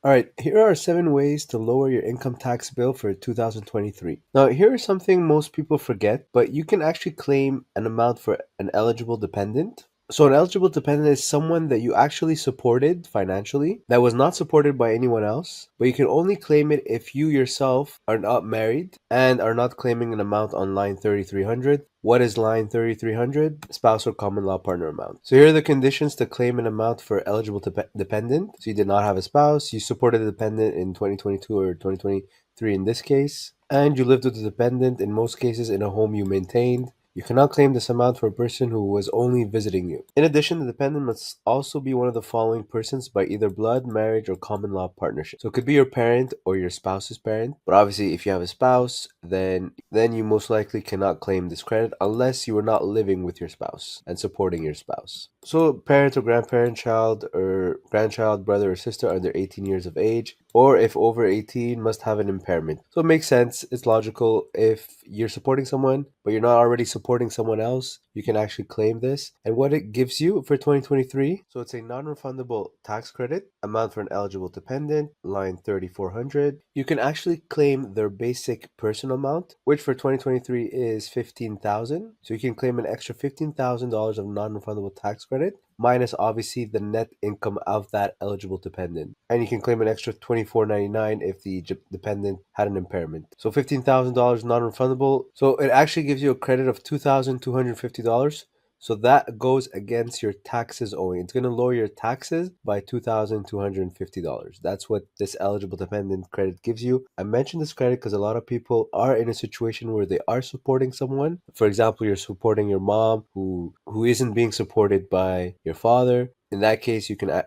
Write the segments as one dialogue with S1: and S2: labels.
S1: All right, here are 7 ways to lower your income tax bill for 2023. Now, here is something most people forget, but you can actually claim an amount for an eligible dependent. So, an eligible dependent is someone that you actually supported financially that was not supported by anyone else, but you can only claim it if you yourself are not married and are not claiming an amount on line 3300. What is line 3300? Spouse or common law partner amount. So here are the conditions to claim an amount for eligible dependent. So you did not have a spouse, you supported a dependent in 2022 or 2023 in this case, and you lived with the dependent in most cases in a home you maintained. You cannot claim this amount for a person who was only visiting you. In addition, the dependent must also be one of the following persons by either blood, marriage, or common law partnership. So it could be your parent or your spouse's parent. But obviously, if you have a spouse, then you most likely cannot claim this credit unless you are not living with your spouse and supporting your spouse. So parent or grandparent, child or grandchild, brother or sister under 18 years of age, or if over 18, must have an impairment. So it makes sense. It's logical. If you're supporting someone, but you're not already supporting someone else, you can actually claim this. And what it gives you for 2023, so it's a non-refundable tax credit, amount for an eligible dependent, line 3400. You can actually claim their basic personal amount, which for 2023 is 15,000. So you can claim an extra $15,000 of non-refundable tax credit, minus obviously the net income of that eligible dependent. And you can claim an extra $24.99 if the dependent had an impairment. So $15,000 non-refundable. So it actually gives you a credit of $2,250. So that goes against your taxes owing. It's going to lower your taxes by $2,250. That's what this eligible dependent credit gives you. I mentioned this credit because a lot of people are in a situation where they are supporting someone. For example, you're supporting your mom who isn't being supported by your father. In that case, you can,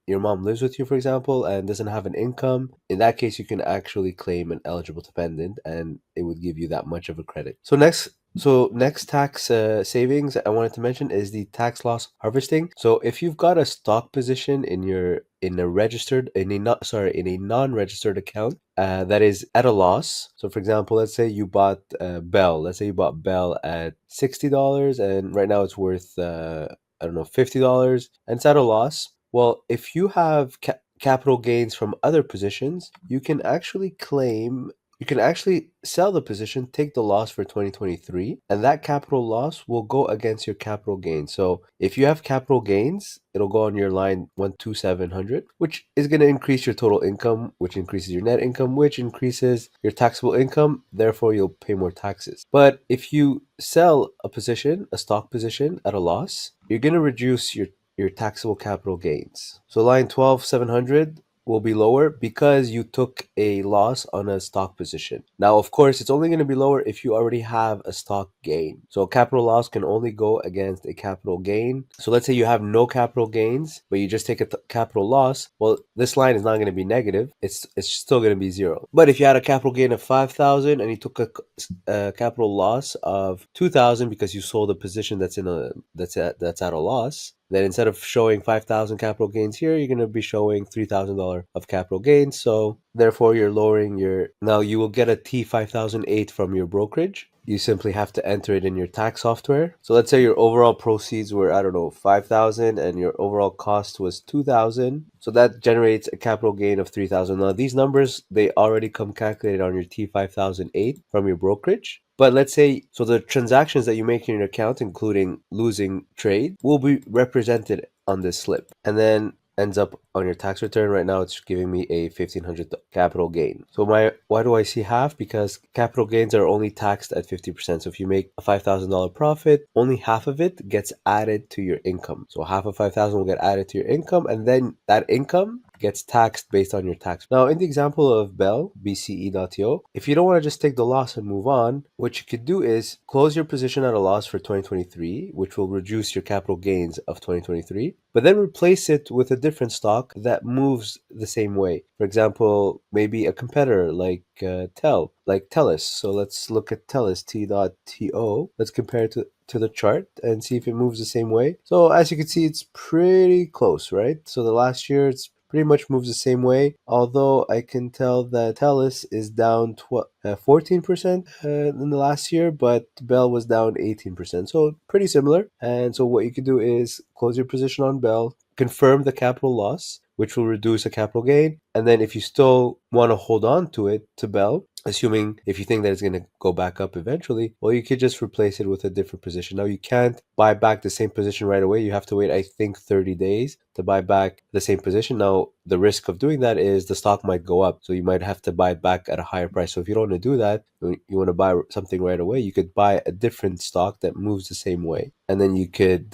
S1: your mom lives with you, for example, and doesn't have an income. In that case, you can actually claim an eligible dependent, and it would give you that much of a credit. So next tax savings I wanted to mention is the tax loss harvesting. So if you've got a stock position in a non-registered account that is at a loss. So for example, let's say you bought Bell. Let's say you bought Bell at $60, and right now it's worth I don't know, $50, and it's at a loss. Well, if you have capital gains from other positions, you can actually sell the position, take the loss for 2023, and that capital loss will go against your capital gains. So if you have capital gains, it'll go on your line 12700, which is going to increase your total income, which increases your net income, which increases your taxable income. Therefore, you'll pay more taxes. But if you sell a stock position at a loss, you're going to reduce your taxable capital gains. So line 12700 will be lower because you took a loss on a stock position. Now, of course, it's only going to be lower if you already have a stock gain. So a capital loss can only go against a capital gain. So let's say you have no capital gains, but you just take a capital loss. Well, this line is not going to be negative. It's still going to be zero. But if you had a capital gain of 5,000 and you took a capital loss of 2,000 because you sold a position that's at a loss, then instead of showing 5,000 capital gains here, you're going to be showing $3,000 of capital gains. So therefore, you're lowering now you will get a T5008 from your brokerage. You simply have to enter it in your tax software. So let's say your overall proceeds were, I don't know, 5,000 and your overall cost was 2,000. So that generates a capital gain of 3,000. Now these numbers, they already come calculated on your T5008 from your brokerage. But let's say, so the transactions that you make in your account, including losing trade, will be represented on this slip. And then ends up on your tax return. Right now it's giving me a 1,500 capital gain. So why do I see half? Because capital gains are only taxed at 50%. So if you make a $5,000 profit, only half of it gets added to your income. So half of 5,000 will get added to your income, and then that income gets taxed based on your tax. Now, in the example of Bell, BCE.to, if you don't want to just take the loss and move on, what you could do is close your position at a loss for 2023, which will reduce your capital gains of 2023, but then replace it with a different stock that moves the same way. For example, maybe a competitor like TELUS. So let's look at TELUS, T.to. Let's compare it to the chart and see if it moves the same way. So as you can see, it's pretty close, right? So the last year, it's pretty much moves the same way, although I can tell that TELUS is down 14% in the last year, but Bell was down 18%. So pretty similar. And so what you can do is close your position on Bell, confirm the capital loss, which will reduce a capital gain. And then if you still want to hold on to it, to Bell, assuming if you think that it's going to go back up eventually, well, you could just replace it with a different position. Now, you can't buy back the same position right away. You have to wait, I think, 30 days to buy back the same position. Now, the risk of doing that is the stock might go up. So you might have to buy it back at a higher price. So if you don't want to do that, you want to buy something right away, you could buy a different stock that moves the same way. And then you could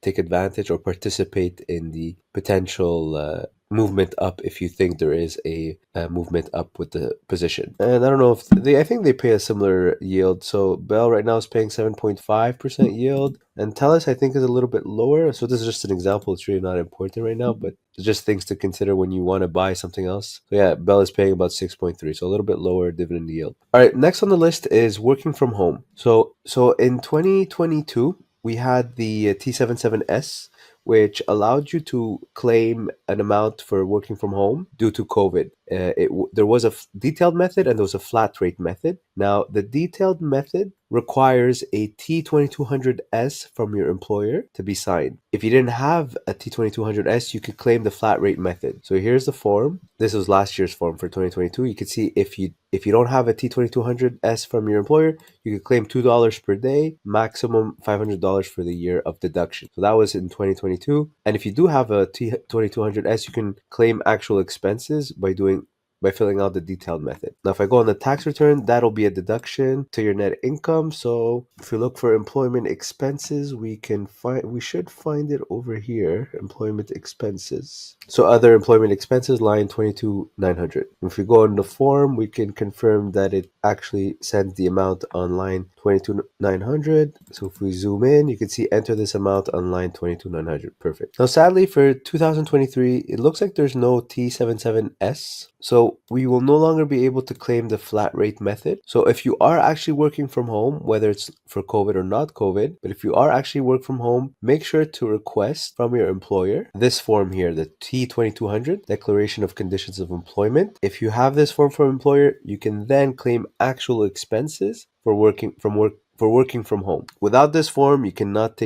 S1: take advantage or participate in the potential movement up if you think there is a movement up with the position. And I don't know if I think they pay a similar yield. So Bell right now is paying 7.5% yield, and Telus I think is a little bit lower. So this is just an example. It's really not important right now, but it's just things to consider when you want to buy something else. So yeah, Bell is paying about 6.3, so a little bit lower dividend yield. All right, next on the list is working from home. So in 2022, we had the T77S, which allowed you to claim an amount for working from home due to COVID. There was a detailed method and there was a flat rate method. Now, the detailed method requires a T2200S from your employer to be signed. If you didn't have a T2200S, you could claim the flat rate method. So here's the form. This was last year's form for 2022. You can see if you don't have a T2200S from your employer, you could claim $2 per day, maximum $500 for the year of deduction. So that was in 2022. And if you do have a T2200S, you can claim actual expenses by filling out the detailed method. Now, if I go on the tax return, that'll be a deduction to your net income. So if you look for employment expenses, we should find it over here, employment expenses. So other employment expenses, line 22,900. If we go on the form, we can confirm that it actually sends the amount on line 22,900. So if we zoom in, you can see enter this amount on line 22,900. Perfect. Now, sadly, for 2023, it looks like there's no T77S. So we will no longer be able to claim the flat rate method. So if you are actually working from home, whether it's for COVID or not COVID, but if you are actually work from home, make sure to request from your employer this form here, the T2200 Declaration of Conditions of Employment. If you have this form from employer, you can then claim actual expenses for working from home. Without this form, you cannot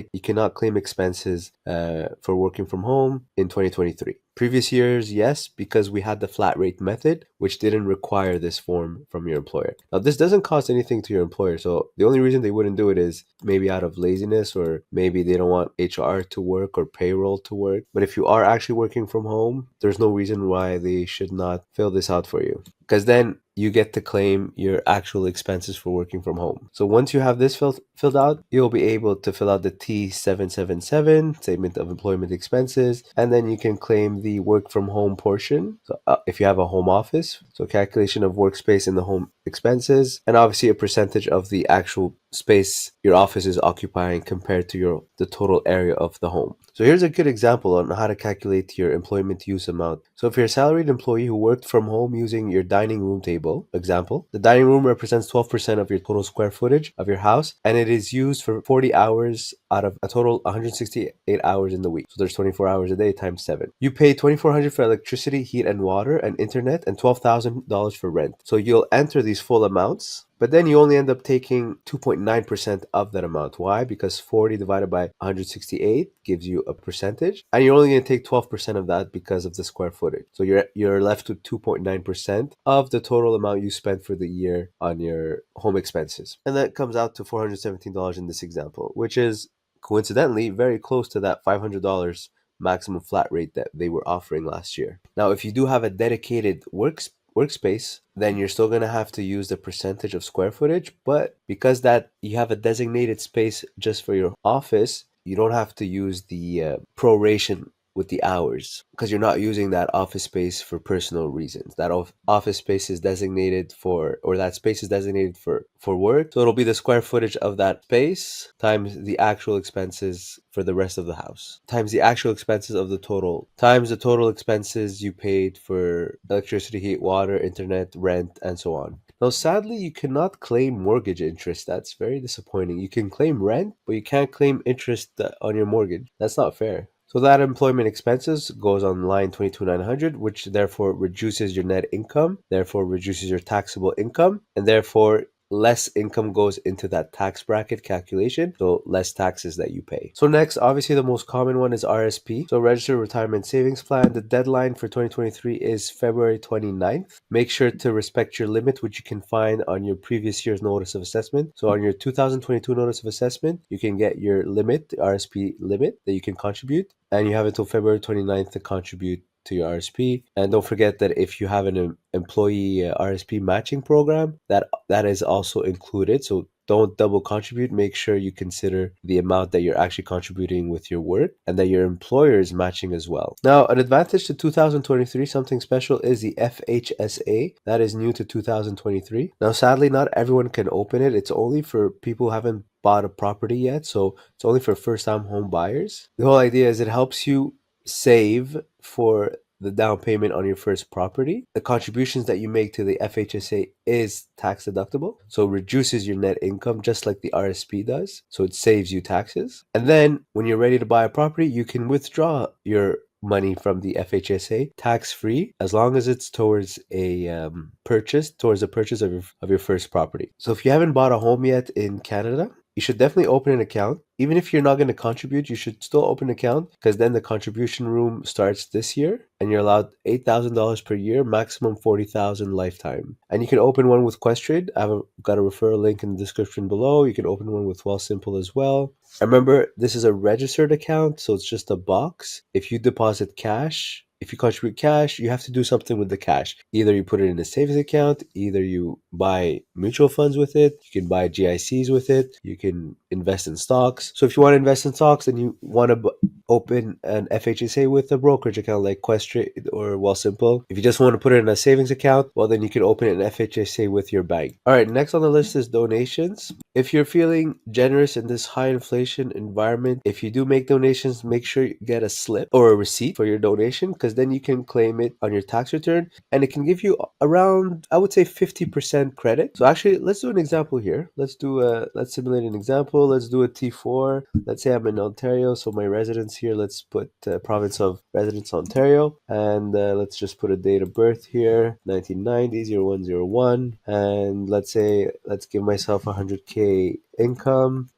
S1: claim expenses for working from home in 2023. Previous years, yes, because we had the flat rate method, which didn't require this form from your employer. Now, this doesn't cost anything to your employer, so the only reason they wouldn't do it is maybe out of laziness, or maybe they don't want HR to work or payroll to work. But if you are actually working from home, there's no reason why they should not fill this out for you, because then you get to claim your actual expenses for working from home. So once you have this filled out, you'll be able to fill out the T777, Statement of Employment Expenses, and then you can claim the work from home portion. So if you have a home office, so calculation of workspace in the home expenses, and obviously a percentage of the actual space your office is occupying compared to the total area of the home. So here's a good example on how to calculate your employment use amount. So if you're a salaried employee who worked from home using your dining room table, example, the dining room represents 12% of your total square footage of your house, and it is used for 40 hours out of a total 168 hours in the week. So there's 24 hours a day times 7. You pay $2,400 for electricity, heat and water, and internet, and $12,000 for rent. So you'll enter these full amounts, but then you only end up taking 2.9% of that amount. Why? Because 40 divided by 168 gives you a percentage, and you're only going to take 12% of that because of the square footage. So you're left with 2.9% of the total amount you spent for the year on your home expenses. And that comes out to $417 in this example, which is coincidentally very close to that $500 maximum flat rate that they were offering last year. Now, if you do have a dedicated workspace, then you're still going to have to use the percentage of square footage, but because that you have a designated space just for your office, you don't have to use the proration with the hours, because you're not using that office space for personal reasons. That office space is designated for, or that space is designated for work. So it'll be the square footage of that space times the actual expenses for the rest of the house, times the actual expenses of the total, times the total expenses you paid for electricity, heat, water, internet, rent, and so on. Now, sadly, you cannot claim mortgage interest. That's very disappointing. You can claim rent, but you can't claim interest on your mortgage. That's not fair. So that employment expenses goes on line 22,900, which therefore reduces your net income, therefore reduces your taxable income, and therefore less income goes into that tax bracket calculation, so less taxes that you pay. So next, obviously the most common one is RSP, so Registered Retirement Savings Plan. The deadline for 2023 is February 29th. Make sure to respect your limit, which you can find on your previous year's notice of assessment. So on your 2022 notice of assessment, you can get your limit, the RSP limit that you can contribute, and you have until February 29th to contribute to your RSP. And don't forget that if you have an employee RSP matching program, that is also included. So don't double contribute. Make sure you consider the amount that you're actually contributing with your work and that your employer is matching as well. Now, an advantage to 2023, something special, is the FHSA. That is new to 2023. Now, sadly, not everyone can open it. It's only for people who haven't bought a property yet. So it's only for first-time home buyers. The whole idea is it helps you save for the down payment on your first property. The contributions that you make to the FHSA is tax deductible, so it reduces your net income just like the RSP does, so it saves you taxes. And then when you're ready to buy a property, you can withdraw your money from the FHSA tax-free as long as it's towards a purchase of your first property. So if you haven't bought a home yet in Canada, you should definitely open an account. Even if you're not going to contribute, you should still open an account, because then the contribution room starts this year and you're allowed $8,000 per year, maximum $40,000 lifetime. And you can open one with Questrade. I've got a referral link in the description below. You can open one with Wealthsimple as well. And remember, this is a registered account, so it's just a box. If you deposit cash, if you contribute cash, you have to do something with the cash. Either you put it in a savings account, either you buy mutual funds with it, you can buy GICs with it, you can invest in stocks. So if you want to invest in stocks and you want to open an FHSA with a brokerage account like Questrade or Wealthsimple, if you just want to put it in a savings account, well, then you can open an FHSA with your bank. All right, next on the list is donations. If you're feeling generous in this high inflation environment, if you do make donations, make sure you get a slip or a receipt for your donation, because then you can claim it on your tax return and it can give you around, I would say, 50% credit. So actually, let's do an example here. Let's simulate an example. Let's do a T4. Let's say I'm in Ontario, so my residence here, let's put province of residence Ontario, and let's just put a date of birth here, 1990, 0101, and let's give myself 100K income.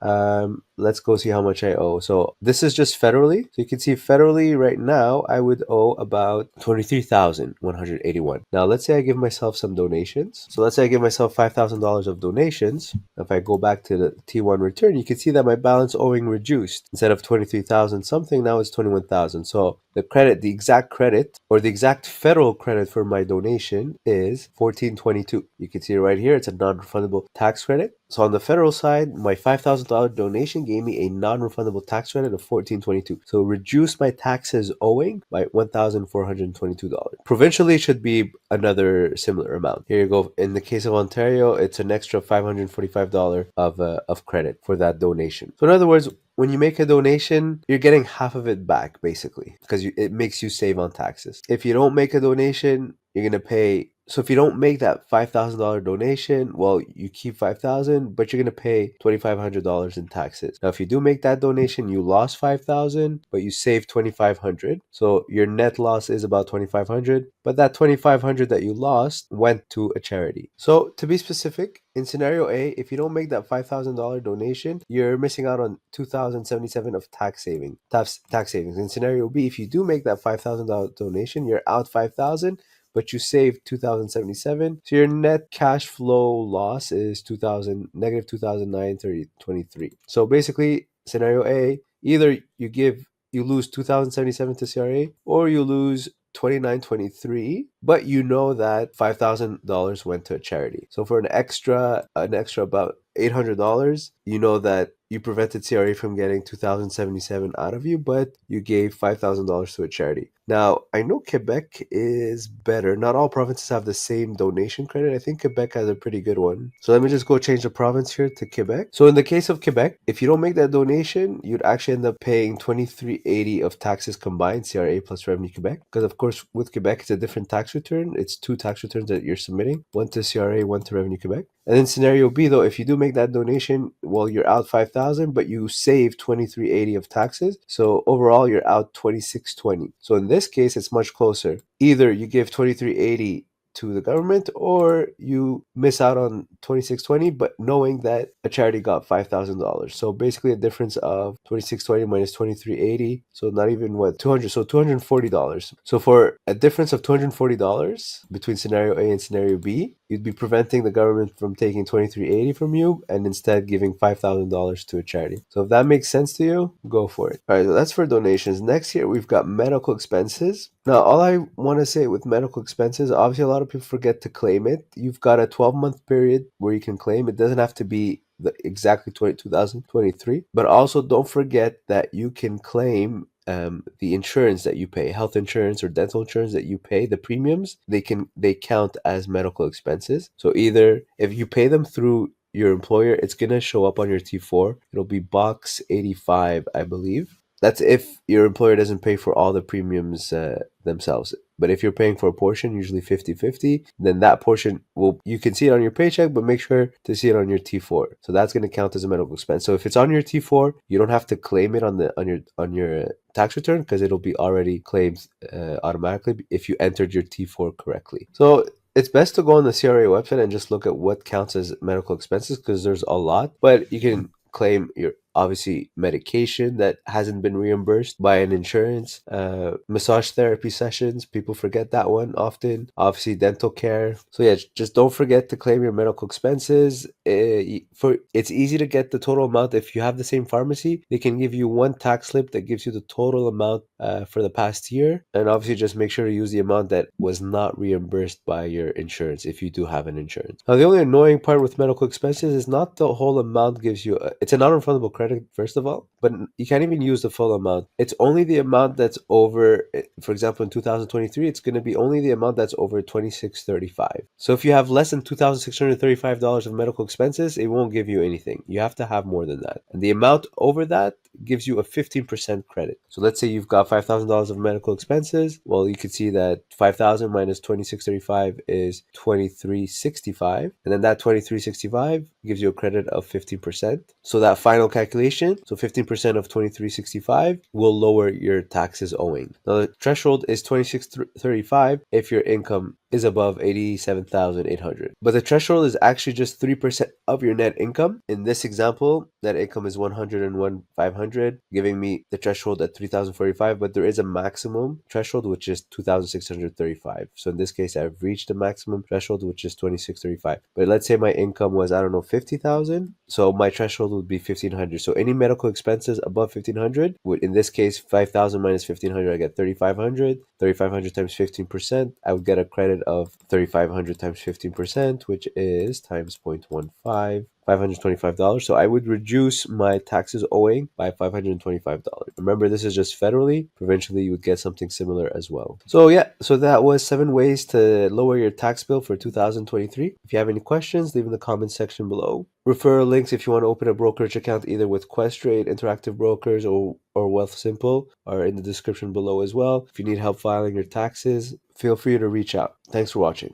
S1: Let's go see how much I owe. So this is just federally. So you can see federally right now, I would owe about $23,181. Now let's say I give myself some donations. So let's say I give myself $5,000 of donations. If I go back to the T1 return, you can see that my balance owing reduced. Instead of 23,000 something, now it's 21,000. So the exact credit, or the exact federal credit for my donation is 1422. You can see it right here. It's a non-refundable tax credit. So on the federal side, my $5,000 donation gave me a non-refundable tax credit of $1422. So reduced my taxes owing by $1,422. Provincially, it should be another similar amount. Here you go. In the case of Ontario, it's an extra $545 of credit for that donation. So in other words, when you make a donation, you're getting half of it back, basically, because it makes you save on taxes. If you don't make a donation, you're going to pay. So if you don't make that $5,000 donation, well, you keep $5,000, but you're going to pay $2,500 in taxes. Now, if you do make that donation, you lost $5,000, but you saved $2,500. So your net loss is about $2,500, but that $2,500 that you lost went to a charity. So to be specific, in scenario A, if you don't make that $5,000 donation, you're missing out on $2,077 of tax savings. In scenario B, if you do make that $5,000 donation, you're out $5,000, but you saved $2,077. So your net cash flow loss is negative $2,923. So basically, scenario A, either you lose $2,077 to CRA, or you lose $2,923, but you know that $5,000 went to a charity. So for an extra about $800, you know that you prevented CRA from getting $2,077 out of you, but you gave $5,000 to a charity. Now, I know Quebec is better. Not all provinces have the same donation credit. I think Quebec has a pretty good one. So let me just go change the province here to Quebec. So in the case of Quebec, if you don't make that donation, you'd actually end up paying $2,380 of taxes combined, CRA plus Revenue Quebec. Because of course, with Quebec, it's a different tax return. It's two tax returns that you're submitting, one to CRA, one to Revenue Quebec. And then scenario B, though, if you do make that donation, well, you're out $5,000, but you save $2,380 of taxes. So overall, you're out $2,620. So in this case, it's much closer. Either you give $2,380 to the government, or you miss out on 2620, but knowing that a charity got $5,000. So basically a difference of 2620 minus 2380. So not even what, 200, so $240. So for a difference of $240 between scenario A and scenario B, you'd be preventing the government from taking 2380 from you and instead giving $5,000 to a charity. So if that makes sense to you, go for it. All right, so that's for donations. Next here, we've got medical expenses. Now, all I want to say with medical expenses, obviously a lot of people forget to claim it. You've got a 12-month period where you can claim. It doesn't have to be exactly 2023, but also don't forget that you can claim the insurance that you pay, health insurance or dental insurance that you pay, the premiums, they count as medical expenses. So either if you pay them through your employer, it's gonna show up on your T4. It'll be box 85, I believe. That's if your employer doesn't pay for all the premiums themselves. But if you're paying for a portion, usually 50-50, then that portion you can see it on your paycheck, but make sure to see it on your T4. So that's going to count as a medical expense. So if it's on your T4, you don't have to claim it on your tax return because it'll be already claimed automatically if you entered your T4 correctly. So it's best to go on the CRA website and just look at what counts as medical expenses because there's a lot, but you can claim your obviously medication that hasn't been reimbursed by an insurance, massage therapy sessions, people forget that one often, obviously dental care. So yeah, just don't forget to claim your medical expenses. It's easy to get the total amount. If you have the same pharmacy, they can give you one tax slip that gives you the total amount for the past year, and obviously just make sure to use the amount that was not reimbursed by your insurance if you do have an insurance. Now the only annoying part with medical expenses is not the whole amount gives you it's a non-refundable credit first of all, but you can't even use the full amount. It's only the amount that's over, for example, in 2023, it's going to be only the amount that's over $2,635. So if you have less than $2,635 of medical expenses, it won't give you anything. You have to have more than that. And the amount over that gives you a 15% credit. So let's say you've got $5,000 of medical expenses. Well, you could see that 5,000 minus 2,635 is 2,365, and then that 2,365 gives you a credit of 15%. So that final calculation, so 15% of 2,365 will lower your taxes owing. Now the threshold is 2,635 if your income is above 87,800. But the threshold is actually just 3% of your net income. In this example, net income is 101,500, giving me the threshold at 3,045, but there is a maximum threshold which is 2,635. So in this case, I've reached the maximum threshold which is 2,635. But let's say my income was, I don't know, 50,000. So my threshold would be 1,500. So any medical expenses above 1,500 would, in this case, 5,000 minus 1,500, I get 3,500. 3,500 times 15%, I would get a credit of 3,500 times 15%, which is times 0.15. $525. So I would reduce my taxes owing by $525. Remember, this is just federally. Provincially, you would get something similar as well. So yeah, so that was 7 ways to lower your tax bill for 2023. If you have any questions, leave in the comments section below. Referral links if you want to open a brokerage account either with Questrade, Interactive Brokers, or Wealthsimple are in the description below as well. If you need help filing your taxes, feel free to reach out. Thanks for watching.